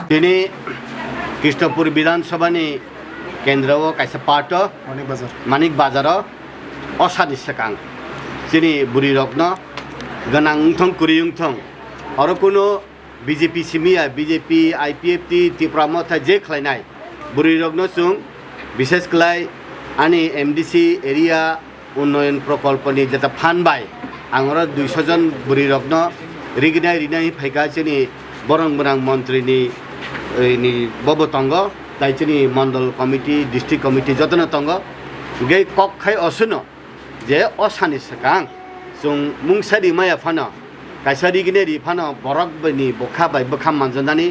दिनै कृष्णपुर विधानसभानि केन्द्रआव कायसा पार्ट मानिक बाजाराव असानि सेकां जोंनि बुरि रत्न गोनांथं कुरियुंथं आरो कुनो बीजेपी सिमिया बीजेपी IPF त्रिपुरा मथा जे खालायनाय बुरि रत्न सुं विशेष खालाय आनि MDC एरिया उन्नयन प्रकल्पनि जेता फान्ड बाय आंगरा 200 जन बुरि रत्न रिगिनाय फैगा जोंनि बरं गोनां मन्त्रिनि बबतंग ताइचनि मंडल कमिटी डिस्ट्रिक्ट कमिटी जतन तंग गे कखाय असुनो जे असानि सेकां जों मुंसारि माया फानो कायसारि गिनेरि फानो बरक बनि बखा बाय बखा मानजनानि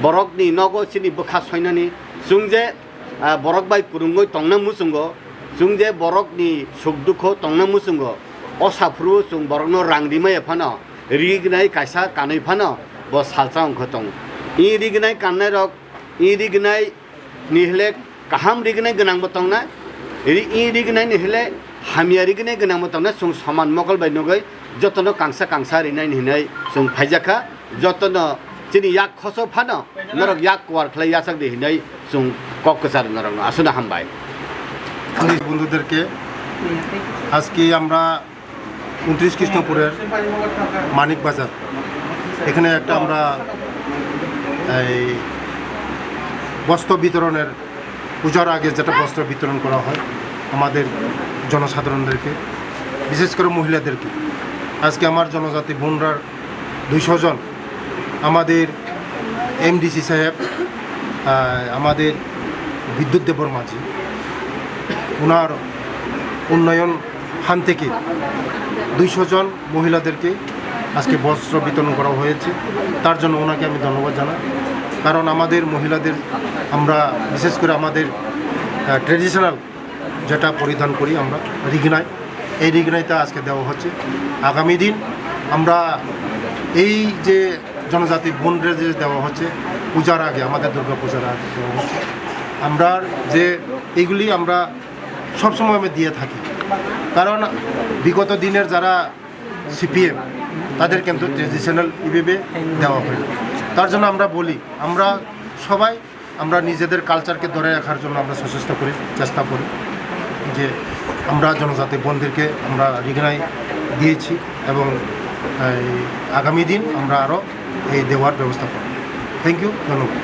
बरकनि नगो सिनि बखा सयनानि जों जे बरक बाय कुरुंगै तंना मुसुंगो जों जे बरकनि सुख दुख तंना मुसुंगो असाफ्रु जों बरकनो रांदि माया फानो रिगिनाय कायसा कानै फानो ब सालचा अंख दं इ रिगिनाय काननाय रक इ रिगिनाय निहले काहाम रिगिनाय गोनां बतंना इ रिगिनाय निहले हामिया रिगिनाय गोनां बतंना जों समान मकल बाय नगै जतन कांसा रिनाय निहनाय जों फायजाखा जतन जिनि याक खस फानो नरक याक वार खलाय यासक दिहनाय जों ककसार नरक আসুনা हामबाय বন্ধুদেরকে আজকে আমরা 29 কৃষ্ণপুরের মানিক বাজার এখানে একটা আমরা এই বস্ত্র বিতরণের পূজার আগে যেটা বস্ত্র বিতরণ করা হয় আমাদের জনসাধারণদেরকে বিশেষ করে মহিলাদেরকে আজকে আমার জনজাতি বোনরার 200 জন আমাদের MDC সাহেব আমাদের বিদ্যুৎ দেবর মাঝি ওনার উন্নয়ন ফান্ড থেকে 200 জন মহিলাদেরকে আজকে বস্ত্র বিতরণ করা হয়েছে তার জন্য ওনাকে আমি ধন্যবাদ জানাই কারণ আমাদের মহিলাদের আমরা বিশেষ করে আমাদের ট্র্যাডিশনাল যেটা পরিধান করি আমরা রিগনাই এই রিগনাইটা আজকে দেওয়া হচ্ছে আগামী দিন আমরা এই যে জনজাতি বোনদের যে দেওয়া হচ্ছে পূজার আগে আমাদের দুর্গা পূজার আগে দেওয়া হচ্ছে আমরা যে এইগুলি আমরা সবসময় আমি দিয়ে থাকি কারণ বিগত দিনের যারা CPM তাদের কিন্তু ট্র্যাডিশনাল ইভাবে দেওয়া হয় তার জন্য আমরা বলি আমরা সবাই আমরা নিজেদের কালচারকে ধরে রাখার জন্য আমরা চেষ্টা করি যে আমরা জনজাতি বোনদেরকে আমরা রিগনাই দিয়েছি এবং আগামী দিন আমরা আরও এই দেওয়ার ব্যবস্থা করব থ্যাংক ইউ ধন্যবাদ